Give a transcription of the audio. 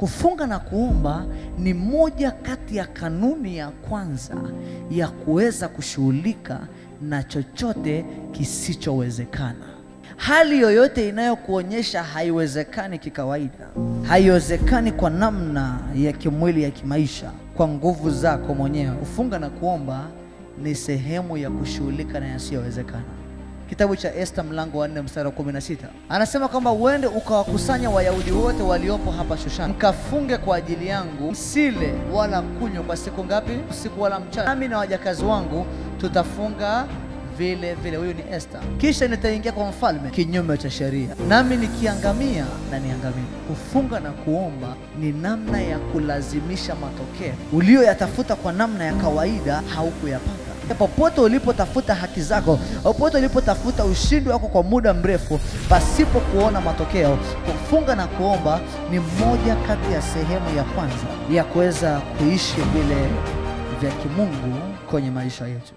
Kufunga na kuomba ni moja kati ya kanuni ya kwanza ya kuweza kushughulika na chochote kisichowezekana. Hali yoyote inayokuonyesha haiwezekani kikawaida, haiwezekani kwa namna ya kimwili ya kimaisha, kwa nguvu zako mwenyewe, kufunga na kuomba ni sehemu ya kushughulika na yasiyowezekana. Kitabu cha Esther mlango wa 4 mstari wa 16 anasema kwamba uende ukawakusanya Wayahudi wote waliopo hapa Shushani, mkafunge kwa ajili yangu, msile wala kunywa kwa siku ngapi? Usiku wala mchana. Nami na wajakazi wangu tutafunga vile vile. Huyu ni Esther. Kisha nitaingia kwa mfalme kinyume cha sheria, nami nikiangamia na niangamie. Kufunga na kuomba ni namna ya kulazimisha matokeo uliyoyatafuta kwa namna ya kawaida haukuyapata. Popote ulipotafuta haki zako, popote ulipotafuta ushindi wako kwa muda mrefu pasipo kuona matokeo, kufunga na kuomba ni moja kati ya sehemu ya kwanza ya kuweza kuishi vile vya kimungu kwenye maisha yetu.